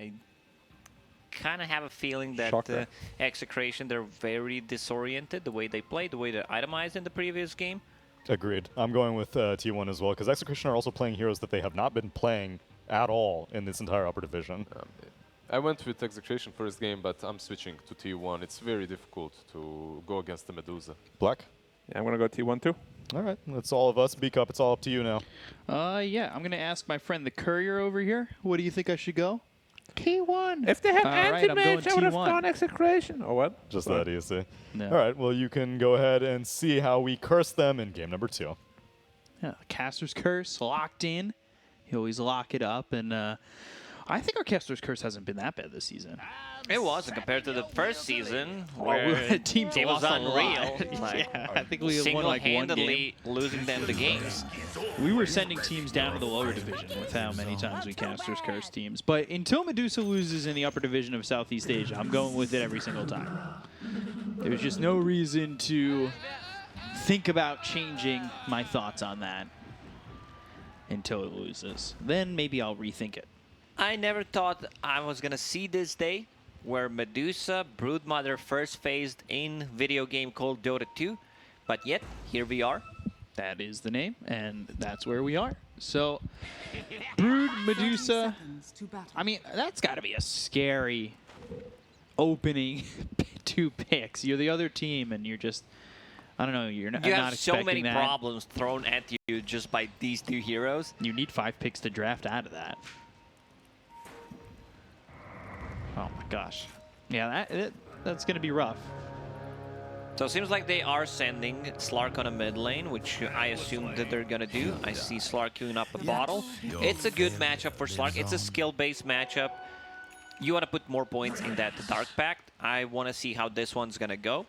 I kind of have a feeling that Execration, they're very disoriented the way they play, the way they itemized in the previous game. Agreed. I'm going with T1 as well, because Execration are also playing heroes that they have not been playing at all in this entire upper division. I went with Execration first game, but I'm switching to T1. It's very difficult to go against the Medusa. Black? Yeah, I'm going to go T1 too. All right, that's all of us. B-Cup, it's all up to you now. Yeah, I'm going to ask my friend the Courier over here. What do you think I should go? T1. If they have anti-mage, I would have gone Execration. Or what? Just that easy. No. All right, well, you can go ahead and see how we curse them in game number 2. Yeah, Caster's Curse locked in. You always lock it up, and I think our Caster's Curse hasn't been that bad this season. It wasn't compared to the first season, where teams it was lost unreal. Yeah, I think we won like one game. Single-handedly losing them the games. We were sending teams down to the lower division with how many times we Caster's Curse teams. But until Medusa loses in the upper division of Southeast Asia, I'm going with it every single time. There's just no reason to think about changing my thoughts on that until it loses. Then maybe I'll rethink it. I never thought I was going to see this day where Medusa, Broodmother first faced in video game called Dota 2, but yet, here we are. That is the name, and that's where we are. So, Brood, Medusa, I mean, that's got to be a scary opening 2 picks. You're the other team, and you're just, I don't know, you're not, you not have expecting so many that. problems thrown at you just by these 2 heroes. You need 5 picks to draft out of that. Oh my gosh. Yeah, that's going to be rough. So it seems like they are sending Slark on a mid lane, which I assume that they're going to do. I see Slark queuing up a bottle. It's a good matchup for Slark. It's a skill-based matchup. You want to put more points in that Dark Pact. I want to see how this one's going to go.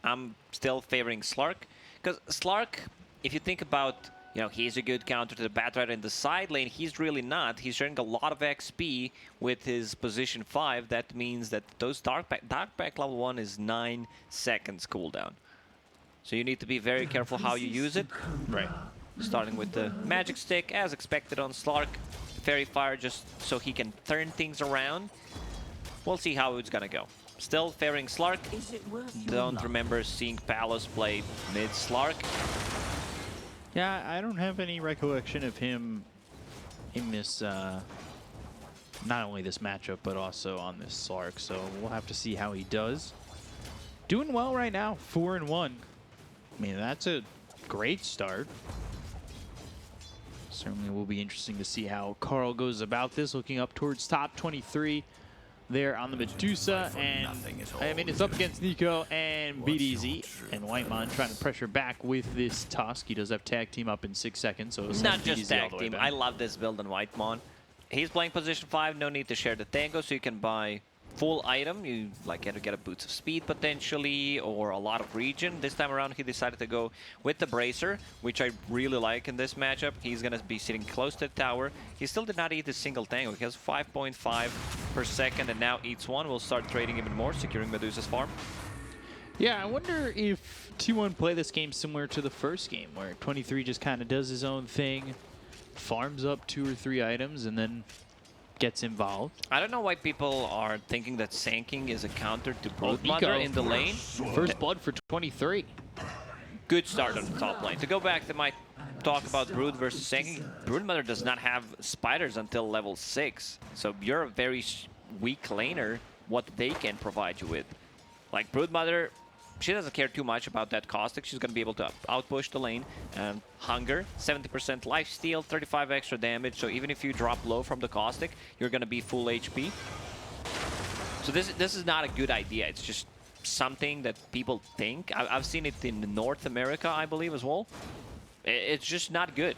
I'm still favoring Slark. Because Slark, if you think about, you know, he's a good counter to the Batrider in the side lane. He's really not. He's sharing a lot of XP with his position 5. That means that those Dark Pact level 1 is 9 seconds cooldown. So you need to be very careful how you use it. Right. Starting with the Magic Stick, as expected on Slark. Fairy Fire just so he can turn things around. We'll see how it's gonna go. Still favoring Slark. Don't remember seeing Palace play mid Slark. Yeah, I don't have any recollection of him in this, not only this matchup, but also on this Slark, so we'll have to see how he does. Doing well right now, 4-1. I mean, that's a great start. Certainly will be interesting to see how Carl goes about this, looking up towards top 23 there on the Medusa, and I mean, it's up against Nico and BDZ, and Whitemon trying to pressure back with this Tusk. He does have tag team up in 6 seconds, so it's not just tag team. I love this build on Whitemon. He's playing position 5, no need to share the tango, so you can buy full item. You like get a boost of speed potentially, or a lot of regen. This time around he decided to go with the Bracer, which I really like in this matchup. He's gonna be sitting close to the tower. He still did not eat a single tango. He has 5.5 per second and now eats 1. We'll start trading even more, securing Medusa's farm. Yeah, I wonder if T1 play this game similar to the first game, where 23 just kind of does his own thing, farms up 2 or 3 items, and then gets involved. I don't know why people are thinking that Sanking is a counter to Broodmother in the lane. First blood for 23. Good start on the top lane. To go back to my talk about Brood versus Sanking, Broodmother does not have spiders until level 6. So you're a very weak laner, what they can provide you with. Like Broodmother, she doesn't care too much about that caustic. She's going to be able to outpush the lane. And Hunger, 70% lifesteal, 35 extra damage. So even if you drop low from the caustic, you're going to be full HP. So this is not a good idea. It's just something that people think. I've seen it in North America, I believe, as well. It's just not good.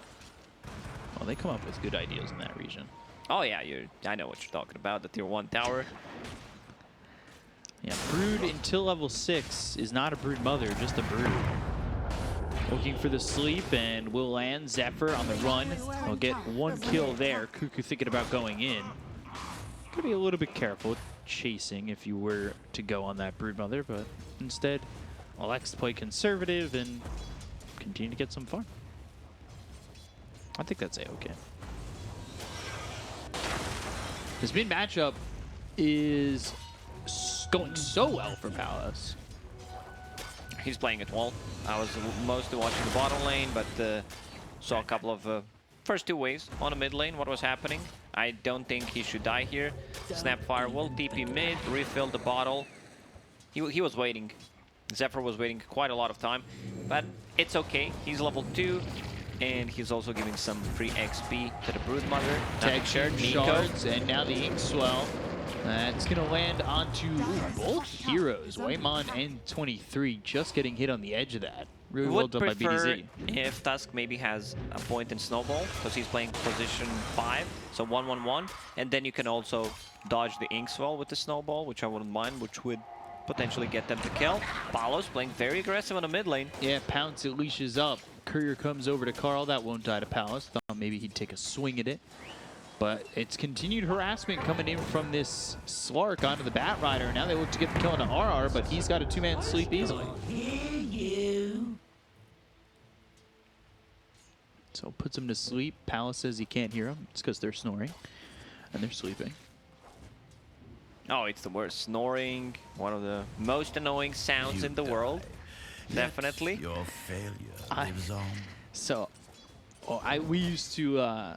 Well, they come up with good ideas in that region. Oh yeah, I know what you're talking about. The tier 1 tower. Yeah, Brood until level 6 is not a Brood Mother, just a Brood. Looking for the sleep, and will land. Zephyr on the run. He'll get 1 kill there. Cuckoo thinking about going in. Could be a little bit careful with chasing if you were to go on that Brood Mother, but instead, elects to play conservative and continue to get some farm. I think that's A-okay. This mid matchup is going so well for Palace. He's playing it well. I was mostly watching the bottom lane, but saw a couple of first two waves on the mid lane, what was happening. I don't think he should die here. Snapfire will TP mid, refill the bottle. He was waiting. Zephyr was waiting quite a lot of time, but it's okay. He's level 2, and he's also giving some free XP to the Broodmother. Tag shard shards, and now the Inkswell. That's going to land onto both heroes, Waymon and 23, just getting hit on the edge of that. Really well done by BDZ. If Tusk maybe has a point in Snowball, because he's playing position 5, so 1-1-1, and then you can also dodge the Inkswell with the Snowball, which I wouldn't mind, which would potentially get them to kill. Palos playing very aggressive on the mid lane. Yeah, Pounce, it leashes up. Courier comes over to Carl. That won't die to Palace. Thought maybe he'd take a swing at it. But it's continued harassment coming in from this Slark onto the Batrider. Now they look to get the kill into RR, but he's got a 2-man sleep easily. So puts him to sleep. Palace says he can't hear him. It's because they're snoring and they're sleeping. Oh, it's the worst. Snoring, one of the most annoying sounds in the world. Definitely. Your failure lives on. So, we used to,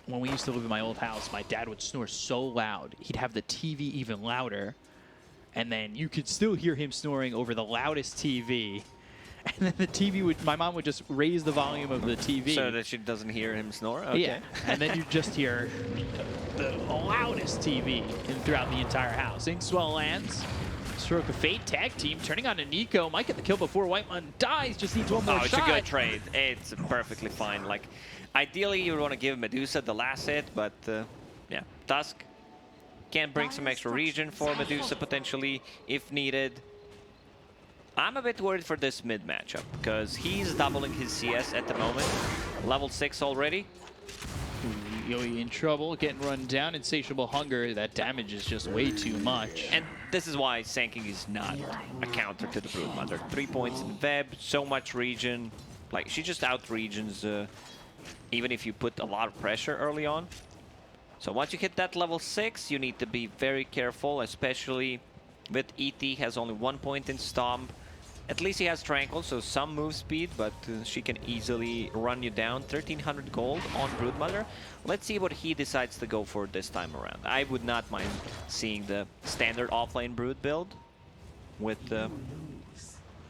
when we used to live in my old house, my dad would snore so loud, he'd have the TV even louder, and then you could still hear him snoring over the loudest TV. And then the TV would, my mom would just raise the volume of the TV. So that she doesn't hear him snore? Okay. Yeah, and then you just hear the loudest TV throughout the entire house. Inkswell lands. Stroke of Fate, tag team, turning on to Nico. Might get the kill before Whitemon dies, just needs one more shot. It's a good trade. It's perfectly fine. Like, ideally, you would want to give Medusa the last hit, but yeah, Tusk can bring some extra regen for Medusa potentially if needed. I'm a bit worried for this mid matchup because he's doubling his CS at the moment. Level 6 already. Yoi in trouble, getting run down. Insatiable Hunger, that damage is just way too much. And this is why Sanking is not a counter to the Broodmother. 3 points in Web, so much regen. Like, she just out-regions even if you put a lot of pressure early on. So once you hit that level 6, you need to be very careful, especially with ET has only 1 point in Stomp. At least he has Tranquil, so some move speed, but she can easily run you down. 1300 gold on Broodmother. Let's see what he decides to go for this time around. I would not mind seeing the standard offlane Brood build with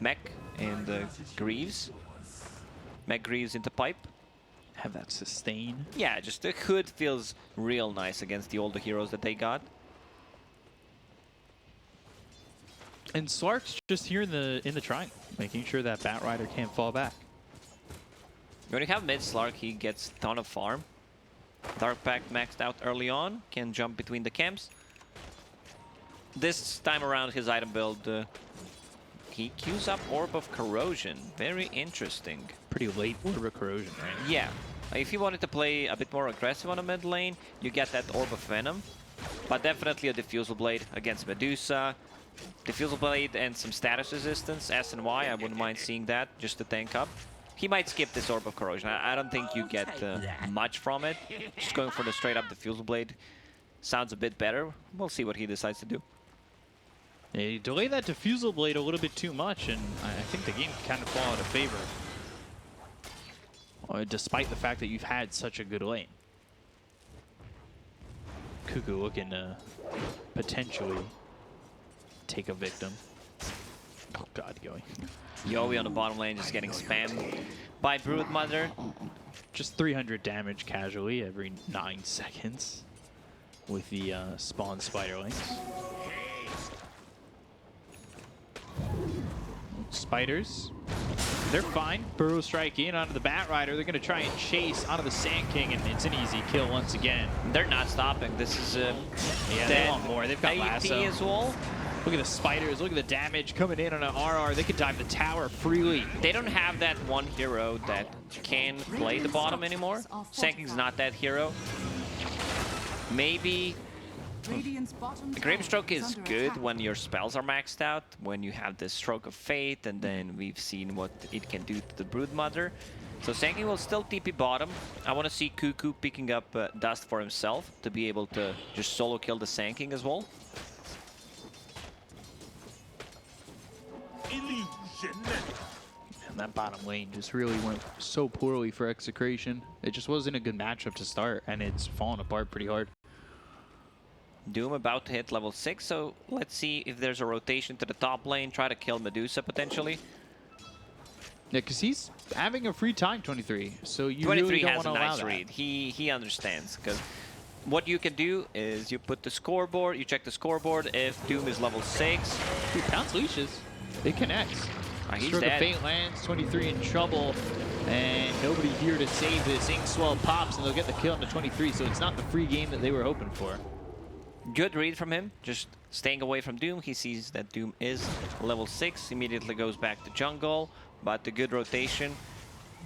Mech and Greaves. Mech Greaves into pipe. Have that sustain. Yeah, just the hood feels real nice against the older heroes that they got. And Slark's just here in the triangle, making sure that Batrider can't fall back. When you have mid Slark, he gets a ton of farm. Dark Pact maxed out early on, can jump between the camps. This time around, his item build, he queues up Orb of Corrosion. Very interesting. Pretty late Orb of Corrosion, right? Yeah. If you wanted to play a bit more aggressive on the mid lane, you get that Orb of Venom. But definitely a Diffusal Blade against Medusa. Diffusal Blade and some status resistance, S and Y, I wouldn't mind seeing that, just to tank up. He might skip this Orb of Corrosion. I don't think you get much from it. Just going for the straight up Diffusal Blade sounds a bit better. We'll see what he decides to do. Yeah, you delay that Diffusal Blade a little bit too much, and I think the game can kind of fall out of favor. Despite the fact that you've had such a good lane. Cuckoo looking to potentially take a victim. Oh god, Yoi. Yoi on the bottom lane just getting spammed by Broodmother. Just 300 damage casually every 9 seconds with the spawn spiderlings. Spiders, they're fine. Burrow strike in onto the Batrider. They're going to try and chase onto the Sand King, and it's an easy kill once again. They're not stopping. This is yeah, they want more. They've got AT lasso as well. Look at the spiders. Look at the damage coming in on an RR. They could dive the tower freely. They don't have that one hero that can play the bottom anymore. Sanking's not that hero. Maybe Gravestroke is good when your spells are maxed out, when you have the Stroke of Fate, and then we've seen what it can do to the Broodmother. So Sanking will still TP bottom. I want to see Cuckoo picking up Dust for himself to be able to just solo kill the Sanking as well. And that bottom lane just really went so poorly for Execration. It just wasn't a good matchup to start, and it's fallen apart pretty hard. Doom about to hit level 6, so let's see if there's a rotation to the top lane, try to kill Medusa potentially. Yeah, because he's having a free time, 23, so you 23 really don't has want to a allow nice that. read. He understands, because what you can do is you put the scoreboard, you check the scoreboard. If Doom is level 6, Dude, Pounce leashes. It connects. He's Stroke dead. of Fate lands, 23 in trouble, and nobody here to save this. Inkswell pops, and they'll get the kill on the 23, so it's not the free game that they were hoping for. Good read from him, just staying away from Doom. He sees that Doom is level 6, immediately goes back to jungle, but the good rotation.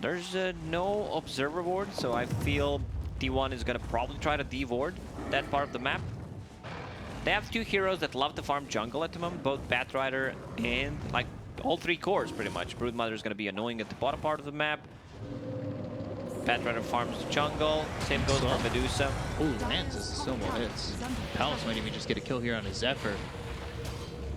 There's no observer ward, so I feel T1 is going to probably try to de-ward that part of the map. They have two heroes that love to farm jungle at the moment, both Batrider and like all three cores pretty much. Broodmother is going to be annoying at the bottom part of the map. Batrider farms the jungle, same goes for Medusa. Ooh, lands is so more hits. Palace might even just get a kill here on a Zephyr.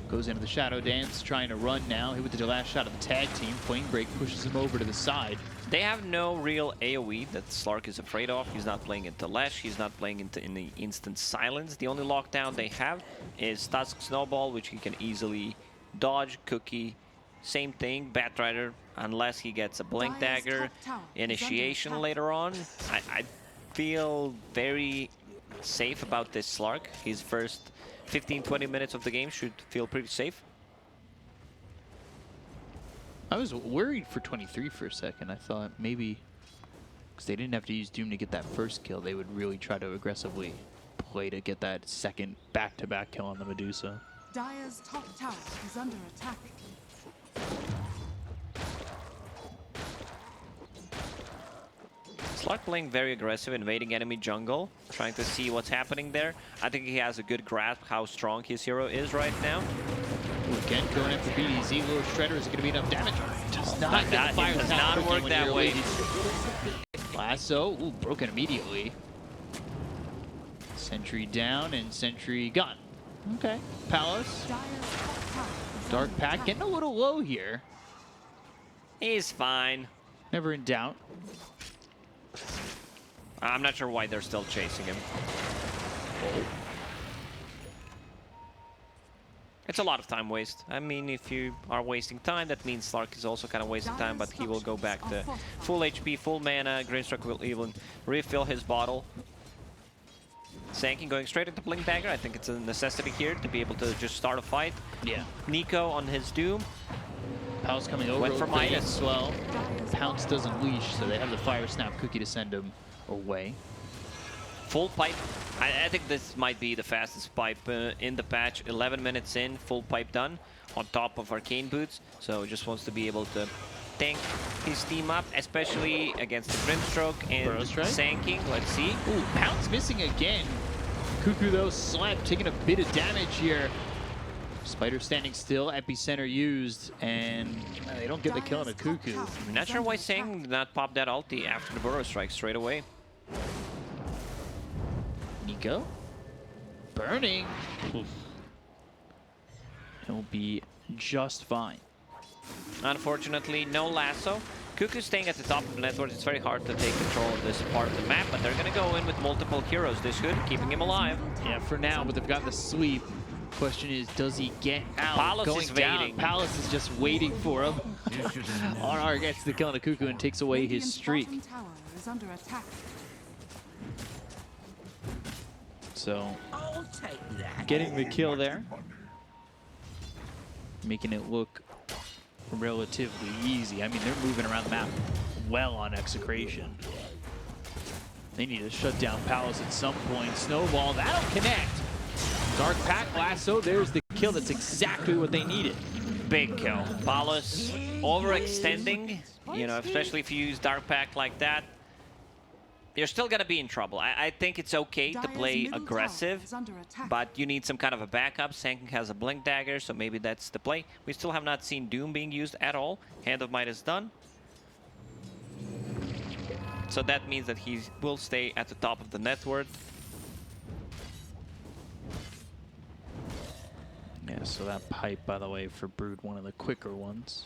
Goes into the Shadow Dance, trying to run now. Hit with the last shot of the tag team. Flame Break pushes him over to the side. They have no real AoE that Slark is afraid of. He's not playing into Lash, he's not playing into any instant silence. The only lockdown they have is Tusk Snowball, which he can easily dodge. Cookie, same thing. Batrider, unless he gets a Blink Dagger initiation later on. I feel very safe about this Slark. His first 15-20 minutes of the game should feel pretty safe. I was worried for 23 for a second. I thought maybe, because they didn't have to use Doom to get that first kill, they would really try to aggressively play to get that second back-to-back kill on the Medusa. Dire's top tower is under attack. Slark playing very aggressive, invading enemy jungle, trying to see what's happening there. I think he has a good grasp how strong his hero is right now. Ooh, again, going in for BDZ. Little Shredder, is it going to be enough damage? Does not get the fire It does snap not cookie work when that you're way. waiting. Lasso, ooh, broken immediately. Sentry down and Sentry gone. Okay, Palace. Dire's top tower is Dark under Pack attack. getting a little low here. He's fine. Never in doubt. I'm not sure why they're still chasing him. It's a lot of time waste. I mean, if you are wasting time, that means Slark is also kind of wasting time, but he will go back to full HP, full mana. Greenstruck will even refill his bottle. Sanking going straight into Blink Dagger. I think it's a necessity here to be able to just start a fight. Yeah. Nico on his Doom. Pounce coming over. Went for Fate Midas. as well. Pounce doesn't leash, so they have the Fire Snap cookie to send him away. Full pipe. I think this might be the fastest pipe in the patch. 11 minutes in, full pipe done on top of Arcane Boots. So just wants to be able to tank his team up, especially against the Grimstroke and Burrow Strike. Sanking. Let's see. Ooh, Pounce missing again. Cuckoo, though, slept, taking a bit of damage here. Spider standing still, epicenter used, and they don't get the kill on a Cuckoo. I'm not sure why Sanking did not pop that ulti after the Burrow Strike straight away. Nico, burning. He'll be just fine. Unfortunately, no lasso. Cuckoo staying at the top of the network. It's very hard to take control of this part of the map, but they're going to go in with multiple heroes. This should keeping him alive. Yeah, for now, but they've got the sweep. Question is, does he get out? Palace Going is down. waiting. Palace is just waiting for him. RR gets the kill on a Cuckoo and takes away his Radiant's streak. bottom tower is under attack. So, getting the kill there. Making it look relatively easy. I mean, they're moving around the map well on Execration. They need to shut down Palace at some point. Snowball, that'll connect. Dark Pack Lasso, there's the kill. That's exactly what they needed. Big kill. Palos overextending, you know, especially if you use Dark Pack like that. You're still going to be in trouble. I think it's okay to Dire's play middle aggressive, tower is under attack. but you need some kind of a backup. Sanking has a Blink Dagger, so maybe that's the play. We still have not seen Doom being used at all. Hand of Might is done. So that means that he will stay at the top of the net worth. Yeah, so that pipe, by the way, for Brood, one of the quicker ones.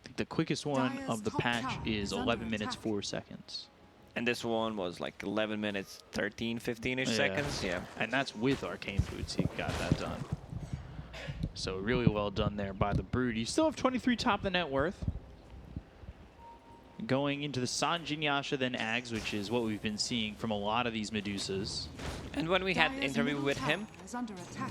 I think the quickest one of the patch is 11 minutes 4 seconds. And this one was like 11 minutes 13, 15-ish seconds. Yeah. And that's with Arcane Boots, he got that done. So really well done there by the Brood. You still have 23 top of the net worth. Going into the Sanjin Yasha, then Ags, which is what we've been seeing from a lot of these Medusas. And when we had an interview with him,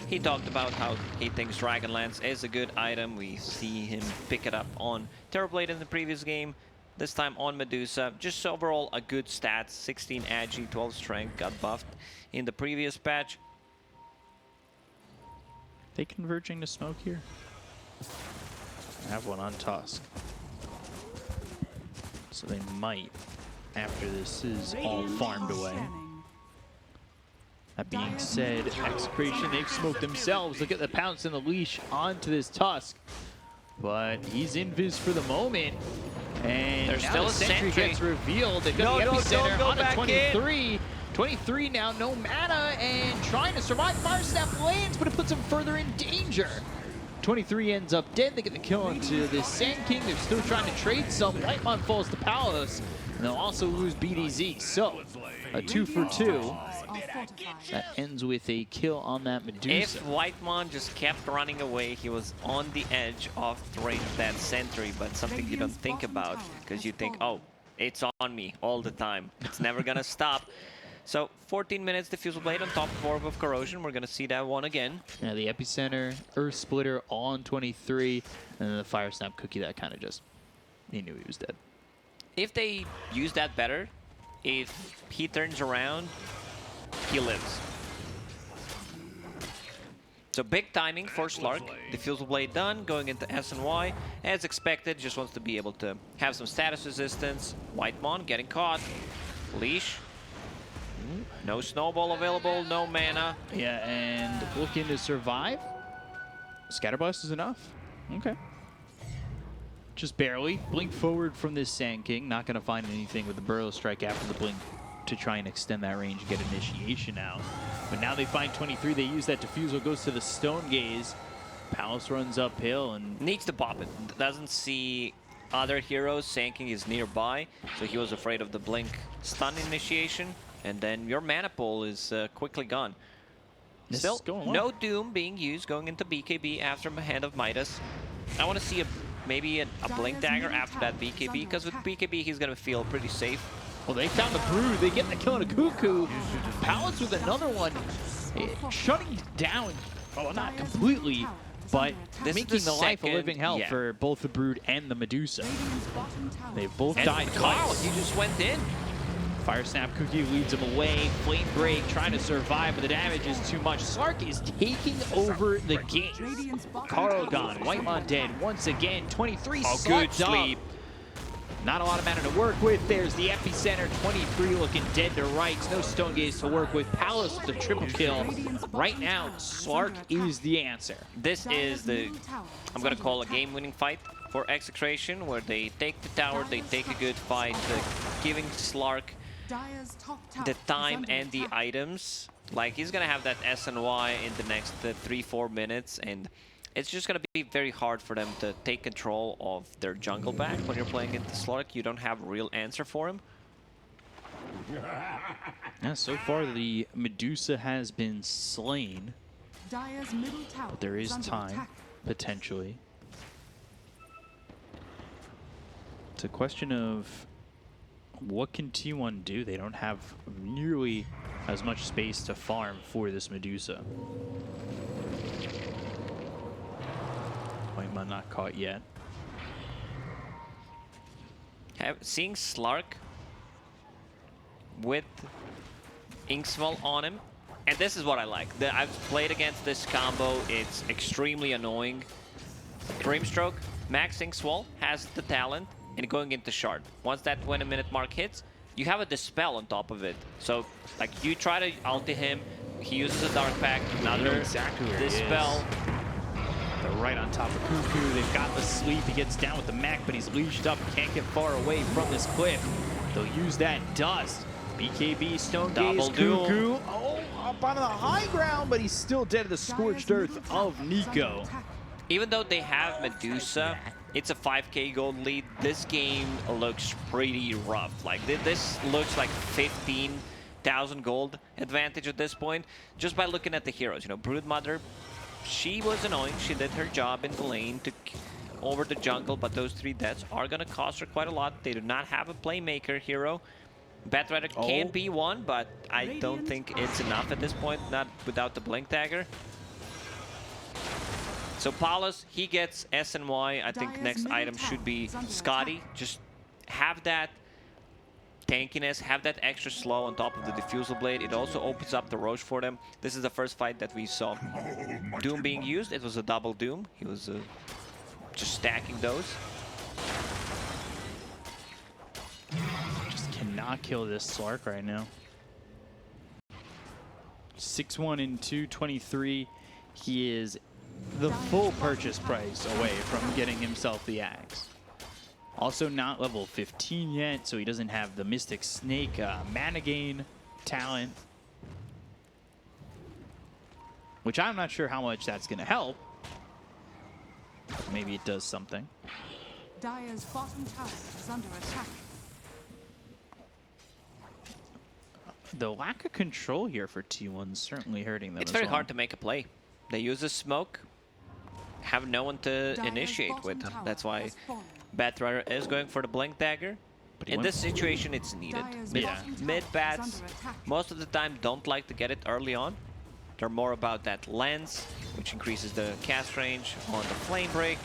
he talked about how he thinks Dragonlance is a good item. We see him pick it up on Terrorblade in the previous game. This time on Medusa. Just overall a good stats. 16 agi, 12 strength, got buffed in the previous patch. They converging to smoke here? I have one on Tusk. So they might, after this is all farmed away. That being said, Execration, they've smoked themselves. Look at the pounce and the leash onto this Tusk. But he's invis for the moment. And there's now still the a sentry sentry. gets revealed. They've got the epicenter go on a back 23. In. 23 now, no mana, and trying to survive. Fire Snap lands, but it puts him further in danger. 23 ends up dead. They get the kill onto the Sand King. They're still trying to trade some. Whitemon falls to Palos, and they'll also lose BDZ. So, a 2 for 2. That ends with a kill on that Medusa. If Whitemon just kept running away, he was on the edge of throwing that sentry, but something you don't think about, because you think, oh, it's on me all the time. It's never gonna stop. So 14 minutes Diffusal Blade on top of Orb of Corrosion. We're gonna see that one again. Yeah, the epicenter, Earth Splitter on 23, and then the Fire Snap Cookie that kind of just, he knew he was dead. If they use that better, if he turns around, he lives. So big timing for Slark. Diffusal Blade done, going into SNY. As expected, just wants to be able to have some status resistance. Whitemon getting caught. Leash. No snowball available, no mana. Yeah, and looking to survive. Scatterblast is enough. Okay. Just barely. Blink forward from this Sand King. Not going to find anything with the Burrow Strike after the blink to try and extend that range and get initiation out. But now they find 23. They use that Diffusal, goes to the Stone Gaze. Palace runs uphill and needs to pop it. Doesn't see other heroes. Sand King is nearby, so he was afraid of the blink stun initiation. And then your mana pool is quickly gone. Still, no Doom being used going into BKB after Hand of Midas. I want to see maybe a Blink Dagger after that BKB, because with BKB he's going to feel pretty safe. Well, they found the Brood. They get the kill on a Cuckoo. Palace with another one. Shutting down, well, not completely, but making the life a living hell for both the Brood and the Medusa. They've both died twice. He just went in. Fire Snap Cookie leads him away. Flame Break trying to survive, but the damage is too much. Slark is taking over the game. Carl gone. Whitemon dead once again. 23 good sleep. Not a lot of mana to work with. There's the epicenter. 23 looking dead to rights. No Stone Gaze to work with. Palace with the triple kill. Right now, Slark is the answer. This is the, I'm going to call a game-winning fight for Execration, where they take the tower, they take a good fight, giving Slark the time and the items. Like, he's gonna have that SNY in the next 3-4 minutes, and it's just gonna be very hard for them to take control of their jungle back when you're playing into Slark. You don't have a real answer for him. Yeah, so far the Medusa has been slain, but there is time, potentially. It's a question of what can T1 do? They don't have nearly as much space to farm for this Medusa. Whitemon not caught yet. Seeing Slark with Inkswell on him, and this is what I like. I've played against this combo. It's extremely annoying. Dreamstroke, Max Inkswell has the talent, and going into Shard. Once that 20-minute mark hits, you have a Dispel on top of it. So, like, you try to ulti him, he uses a Dark Pact, another Dispel. They're right on top of Cuckoo. They've got the sleep. He gets down with the Mac, but he's leashed up. Can't get far away from this cliff. They'll use that dust. BKB, Stone Double Gaze, duel. Cuckoo. Oh, up on the high ground, but he's still dead to the scorched Dire's earth middle of tower is under Nico. attack. Even though they have Medusa, it's a 5k gold lead. This game looks pretty rough. Like this looks like 15,000 gold advantage at this point, just by looking at the heroes. You know, Broodmother, she was annoying. She did her job in the lane to over the jungle, but those 3 deaths are gonna cost her quite a lot. They do not have a playmaker hero. Batrider can be one, but I don't think it's enough at this point, not without the Blink Dagger. So Paulus, he gets SNY. I think Dire's next middle item tower should be is under Scotty. attack. Just have that tankiness, have that extra slow on top of the Diffusal Blade. It also opens up the Roche for them. This is the first fight that we saw Doom being used. It was a double Doom. He was just stacking those. Just cannot kill this Slark right now. 6-1 and 223. He is the full purchase price away from getting himself the axe. Also not level 15 yet, so he doesn't have the Mystic Snake mana gain talent. Which I'm not sure how much that's going to help. Maybe it does something. Dire's bottom tower is under attack. The lack of control here for T1 is certainly hurting them. It's very hard to make a play. They use a smoke, have no one to Dire's initiate bottom with. tower That's why has fallen. Batrider is going for the Blink Dagger. But he In went- this situation, it's needed. Dire's Mid, bottom tower mid is bats, under attack. most of the time, don't like to get it early on. They're more about that lens, which increases the cast range on the Flame Break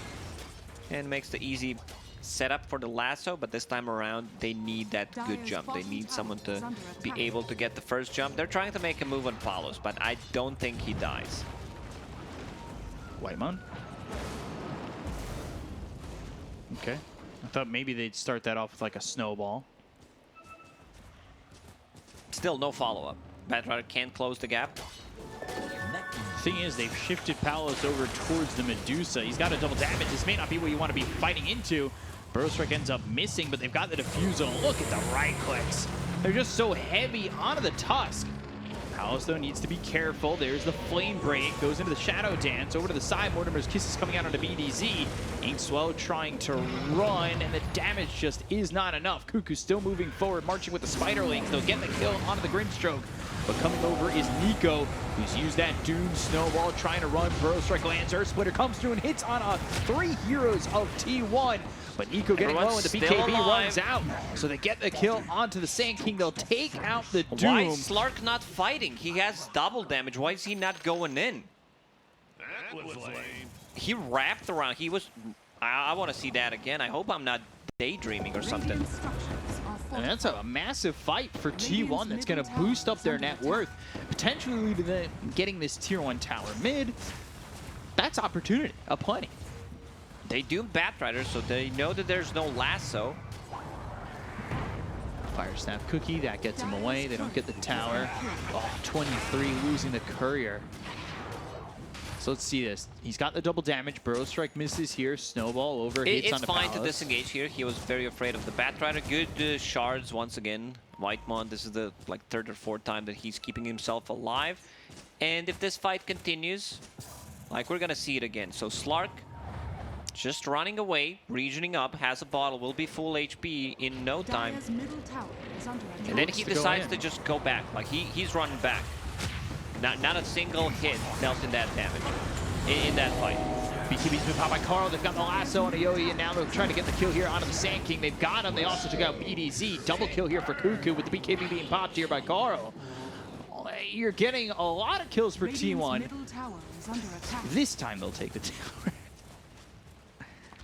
and makes the easy setup for the lasso. But this time around, they need that good Dire's jump. They bottom need tower someone to is under be attack. able to get the first jump. They're trying to make a move on Palos, but I don't think he dies. Whitemon? Okay. I thought maybe they'd start that off with like a snowball. Still no follow-up. Batrider can't close the gap. Thing is, they've shifted Palos over towards the Medusa. He's got a double damage. This may not be what you want to be fighting into. Burrowstrike ends up missing, but they've got the Diffusal. Look at the right clicks. They're just so heavy onto the Tusk. Palos, though, needs to be careful. There's the Flame Break. Goes into the Shadow Dance. Over to the side. Mortimer's Kiss is coming out onto BDZ. Inkswell trying to run, and the damage just is not enough. Cuckoo still moving forward, marching with the Spiderlings. They'll get the kill onto the Grimstroke. But coming over is Nico, who's used that Doom Snowball, trying to run. Burrowstrike lands. Earth Splitter comes through and hits on 3 heroes of T1. But Nico getting low, and the Everyone's BKB still alive. runs out. So they get the kill onto the Sand King. They'll take out the Doom. Why is Slark not fighting? He has double damage. Why is he not going in? He wrapped around. He was... I want to see that again. I hope I'm not daydreaming or something. Radiant structures are And that's a fortified. massive fight for T1 that's going to boost up their net worth, potentially lead to them getting this tier 1 tower mid. That's opportunity, aplenty. They do Batrider, so they know that there's no lasso. Fire Snap Cookie, that gets him away. They don't get the tower. Oh, 23, losing the Courier. So let's see this. He's got the double damage. Burrowstrike misses here. Snowball over, hits It's on the fine to Palos. disengage here. He was very afraid of the Batrider. Good shards once again. Whitemon, this is the like 3rd or 4th time that he's keeping himself alive. And if this fight continues, like we're gonna see it again. So Slark just running away, regioning up, has a bottle, will be full HP in no time. Dire's middle tower is under attack. And then he to go decides in. to just go back. Like he's running back. Not a single hit dealt in that damage in that fight. BKB's been popped by Carl. They've got the lasso on Aoi, and now they're trying to get the kill here onto the Sand King. They've got him. They also took out BDZ. Double kill here for Cuckoo with the BKB being popped here by Carl. You're getting a lot of kills for Radiant's T1. middle tower is under attack. This time they'll take the tower.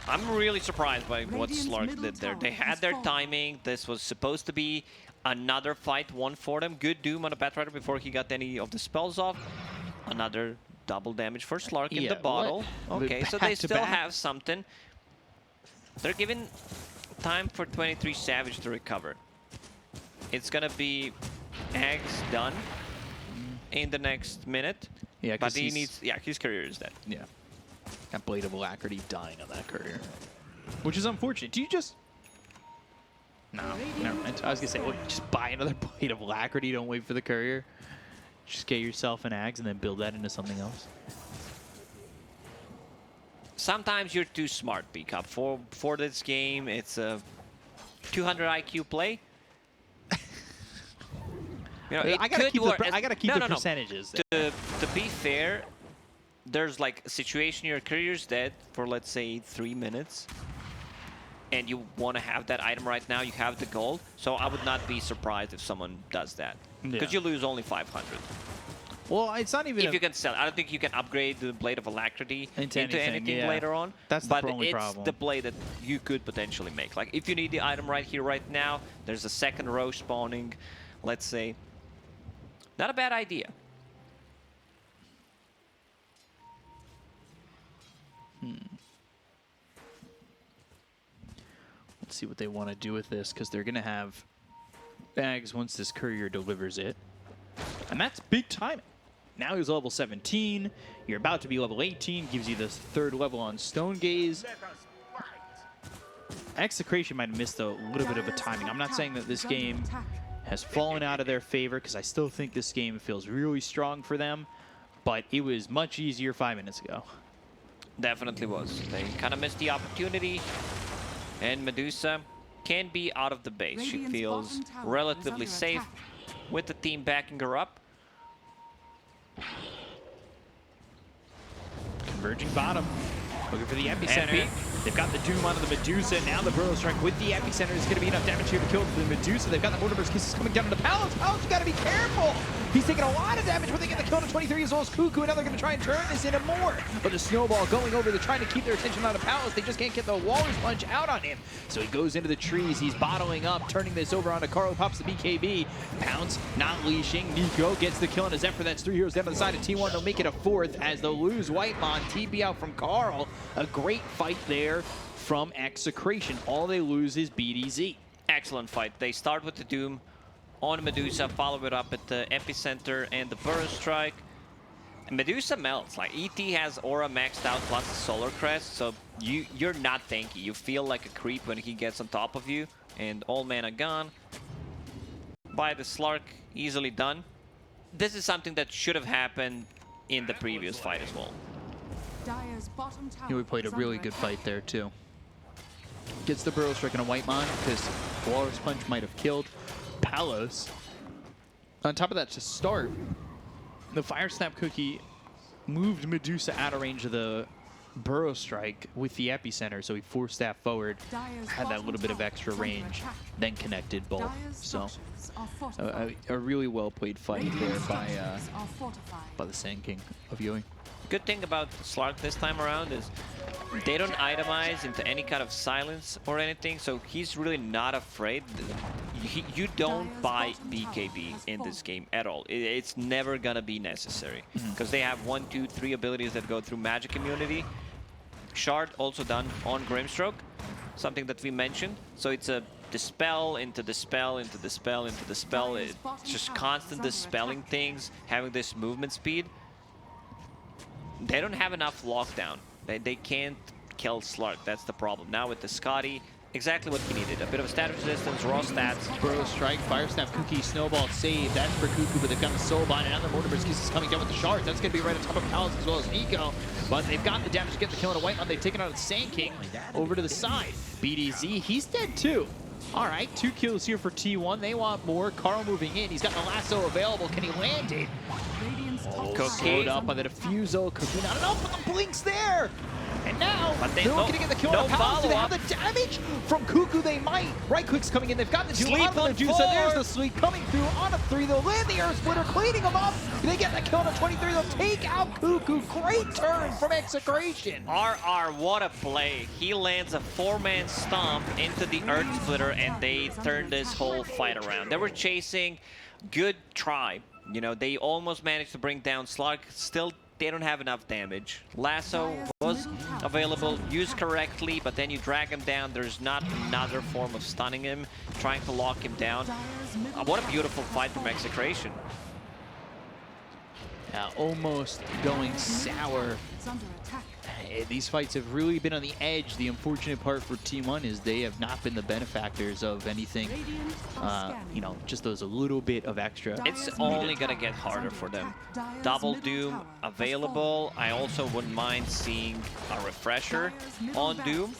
I'm really surprised by what Radiant's Slark middle did there. tower They has had their fallen. timing. This was supposed to be another fight, one for them. Good Doom on the Batrider before he got any of the spells off. Another double damage for Slark in Yeah, the bottle. what? Okay, so Back they to still back. have something. They're giving time for 23 Savage to recover. It's gonna be Eggs done in the next minute. Yeah, but he needs, yeah, his career is dead. Yeah. That Blade of Alacrity dying on that Courier. Which is unfortunate. Do you just... No, never mind. I was gonna say, well, just buy another plate of Alacrity. Don't wait for the courier. Just get yourself an Ags and then build that into something else. Sometimes you're too smart, Peacup. For this game, it's a 200 IQ play. You know, I gotta keep the percentages. To be fair, there's like a situation your courier's dead for, let's say, 3 minutes. And you want to have that item right now, you have the gold. So I would not be surprised if someone does that. Because you lose only 500. Well, it's not even... If you can sell it. I don't think you can upgrade the Blade of Alacrity into anything yeah. later on. That's the but only it's problem. the play that you could potentially make. Like, if you need the item right here, right now, there's a second row spawning, let's say. Not a bad idea. Let's see what they want to do with this, because they're going to have bags once this courier delivers it. And that's big timing. Now he's level 17. You're about to be level 18. Gives you this 3rd level on Stone Gaze. Execration might have missed a little bit of a timing. I'm not saying that this game has fallen out of their favor, because I still think this game feels really strong for them. But it was much easier 5 minutes ago. Definitely was. They kind of missed the opportunity. And Medusa can be out of the base. She feels relatively safe with the team backing her up. Converging bottom. Looking for the epicenter. They've got the Doom onto the Medusa. Now the Burrow Strike with the epicenter is going to be enough damage here to kill the Medusa. They've got the Mortimer's Kisses coming down to the Palace. Palace, you got to be careful. He's taking a lot of damage, but they get the kill to 23 as well as Cuckoo. And now they're going to try and turn this into more. But the snowball going over, they're trying to keep their attention on the Palace. They just can't get the Walrus Punch out on him. So he goes into the trees. He's bottling up, turning this over onto Carl, pops the BKB. Pounce, not leashing. Nico gets the kill on a Zephyr. That's 3 heroes down to the side of T1. They'll make it a 4th as they'll lose Whitemon. TP out from Carl. A great fight there from Execration. All they lose is BDZ. Excellent fight. They start with the Doom on Medusa, follow it up at the epicenter and the Burst Strike. And Medusa melts. Like, ET has Aura maxed out plus the Solar Crest, so you're not tanky. You feel like a creep when he gets on top of you. And all mana gone. By the Slark, easily done. This is something that should have happened in the previous fight as well. We played a really good fight there too. Gets the Burrow Strike on a Whitemon because Walrus Punch might have killed Palos. On top of that, to start, the Fire Snap Cookie moved Medusa out of range of the Burrow Strike with the epicenter, so he forced staff forward, had that little bit of extra range, then connected both. So a really well played fight there by the Sand King of Ewing. Good thing about Slark this time around is they don't itemize into any kind of silence or anything, so he's really not afraid. You don't buy BKB in this game at all. It's never gonna be necessary because they have 1, 2, 3 abilities that go through magic immunity. Shard also done on Grimstroke, something that we mentioned. So it's a dispel into dispel into dispel into dispel. It's just constant dispelling things, having this movement speed. They don't have enough lockdown. They can't kill Slark. That's the problem. Now with the Scotty, exactly what he needed. A bit of status resistance, raw stats. Burrow Strike, Fire Snap Cookie, Snowball save. That's for Cuckoo, but they've got the Soul Bind, and now the Mortimer's Kiss is coming down with the Shards. That's going to be right on top of Palace as well as Nico. But they've got the damage to get the kill on a Whitemon. They've taken out the Sand King over to the side. BDZ, he's dead too. All right, 2 kills here for T1. They want more. Carl moving in. He's got the lasso available. Can he land it? Oh, slowed up by the Diffusal. Cookie not enough, but the Blink's there. And now, they're looking to get the kill on Palace. Do they have the damage from Cuckoo? They might. Right click's coming in. They've got the sleep on Medusa. There's the sleep coming through on a 3. They'll land the Air Splitter, cleaning them up. They get the kill on a 23. They'll take out Cuckoo. Great turn from Execration. RR, what a play. He lands a 4-man stomp into the Earth Splitter, and they turn this whole fight around. They were chasing. Good try. You know, they almost managed to bring down Slark. Still, they don't have enough damage. Lasso was available, used correctly, but then you drag him down. There's not another form of stunning him, trying to lock him down. What a beautiful fight from Execration. Almost going sour. It's under attack. These fights have really been on the edge. The unfortunate part for T1 is they have not been the benefactors of anything, you know, just those a little bit of extra. It's only gonna get harder for them. Double Doom available. I also wouldn't mind seeing a refresher on Doom.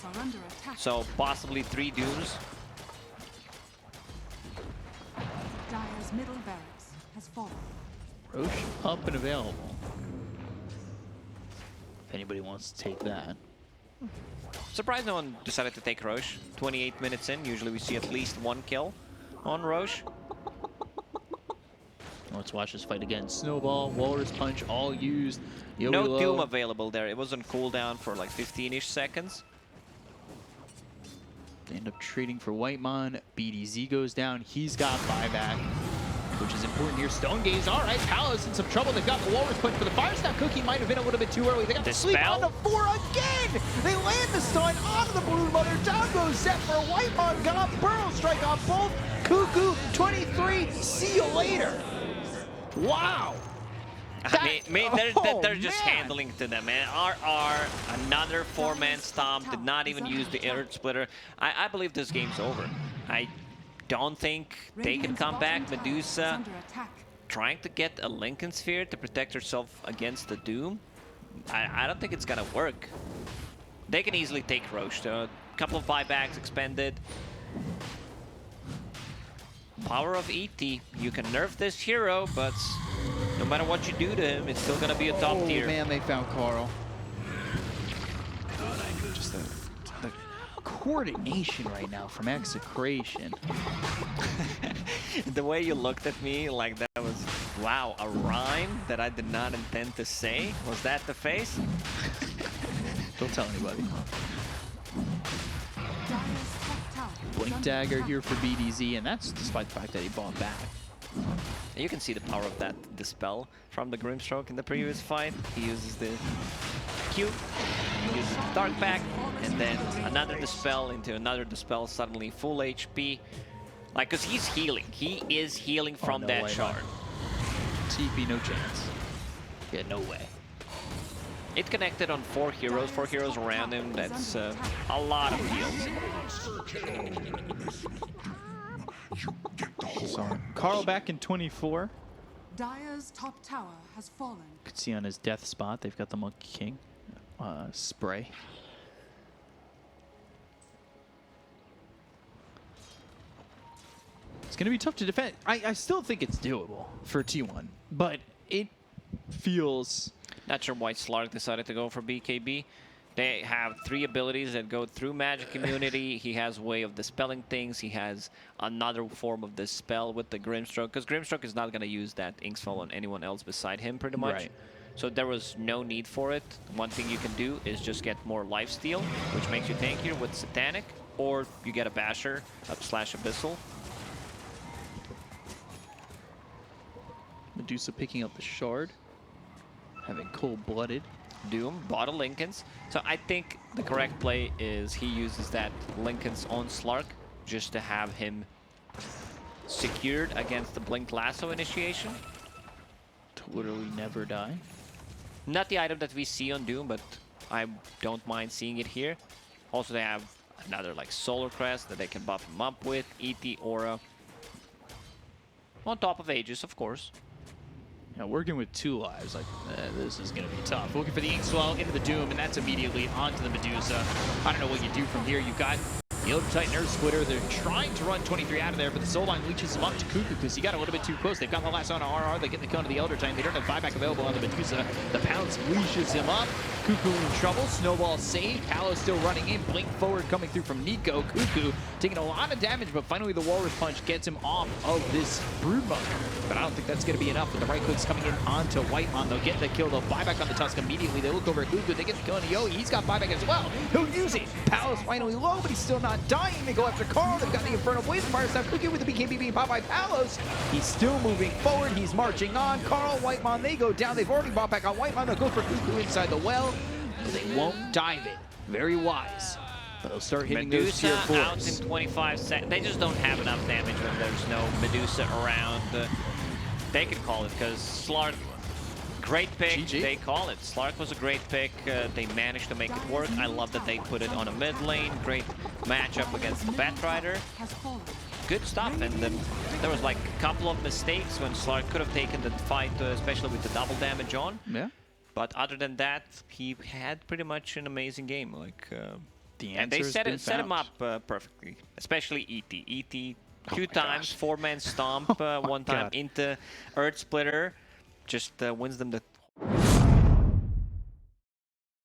So possibly 3 Dooms. Dire's middle barracks has fallen. Roche up and available. If anybody wants to take that. Surprised no one decided to take Roche. 28 minutes in, usually we see at least 1 kill on Roche. Let's watch this fight again. Snowball, Walrus Punch, all used. Yowie No low. Doom available there. It was on cooldown for like 15-ish seconds. They end up trading for Whitemon. BDZ goes down. He's got buyback, which is important here. Stone Gaze, all right. Palos in some trouble. They've got the Walrus Punch, but the Fire Snap Cookie might have been a little bit too early. They got the sleep on the 4 again. They land the stun onto the Brood Mother. Down goes Zephyr. Whitemon got Burrow Strike on both. Cuckoo, 23. See you later. Wow. I mean, they're just handling to them, man. RR, another 4-man stomp, did not even use the Earth Splitter. I believe this game's over. I don't think they can come back. Medusa trying to get a Lincoln Sphere to protect herself against the Doom. I don't think it's gonna work. They can easily take Roche, though. A couple of buybacks expended. Power of ET. You can nerf this hero, but no matter what you do to him, it's still gonna be a top tier. Oh man, they found Carl. Just the coordination right now from Execration. The way you looked at me like that was, wow, a rhyme that I did not intend to say. Was that the face? Don't tell anybody. Blink Dagger here for BDZ, and that's despite the fact that he bought back. You can see the power of that Dispel from the Grimstroke in the previous fight. He uses the Q, he uses the Dark Pack, and then another Dispel into another Dispel, suddenly full HP. Like, because he's healing. He is healing from no that way, shard. TP, no chance. Yeah, no way. It connected on 4 heroes around him. That's a lot of heals. Sorry. Carl back in 24. Dire's top tower has fallen. Could see on his death spot, they've got the Monkey King spray. It's going to be tough to defend. I still think it's doable for T1, but it feels... Not sure why Slark decided to go for BKB. They have 3 abilities that go through Magic Immunity. He has a way of dispelling things. He has another form of dispel with the Grimstroke, because Grimstroke is not going to use that Inksfall on anyone else beside him, pretty much. Right. So there was no need for it. One thing you can do is just get more lifesteal, which makes you tankier with Satanic, or you get a Basher / Abyssal. Medusa picking up the shard. Having cold-blooded. Doom, bought a Linken's. So I think the correct play is he uses that Linken's on Slark just to have him secured against the Blink Lasso initiation. Totally never die. Not the item that we see on Doom, but I don't mind seeing it here. Also, they have another like Solar Crest that they can buff him up with, ET Aura. On top of Aegis, of course. Now, working with 2 lives, like, this is going to be tough. Looking for the Inkswell into the Doom, and that's immediately onto the Medusa. I don't know what you do from here. You've got the Elder Titan Earth Splitter. They're trying to run 23 out of there, but the Soul Line leeches him up to Cuckoo because he got a little bit too close. They've got the last on RR. They get the cone to the Elder Titan. They don't have buyback available on the Medusa. The Pounce leashes him up. Cuckoo in trouble. Snowball saved. Palos still running in. Blink forward coming through from Nico. Cuckoo taking a lot of damage, but finally the Walrus Punch gets him off of this Broodmother. But I don't think that's going to be enough with the right clicks coming in onto Whitemon. They'll get the kill. They'll buyback on the Tusk immediately. They look over at Cuckoo. They get the kill on Yowie. He's got buyback as well. He'll use it. Palos finally low, but he's still not dying. They go after Carl. They've got the Infernal Blaze and Fire Snap. Cuckoo with the BKB being popped by Palos. He's still moving forward. He's marching on. Carl, Whitemon, they go down. They've already bought back on Whitemon. They'll go for Cuckoo inside the well. But they won't dive it. Very wise. But they'll start hitting those tier 4s. Out in 25 seconds. They just don't have enough damage when there's no Medusa around. They can call it because Slark Great pick, GG. they call it. Slark was a great pick. They managed to make it work. I love that they put it on a mid lane. Great matchup against the Batrider. Has fallen. Good stuff. And then there was like a couple of mistakes when Slark could have taken the fight, especially with the double damage on. Yeah. But other than that, he had pretty much an amazing game. Like, The and they answer has set been him found. up perfectly. Especially ET. ET Oh two my times, gosh. four-man stomp, one time God. into Earth Splitter. Just wins them the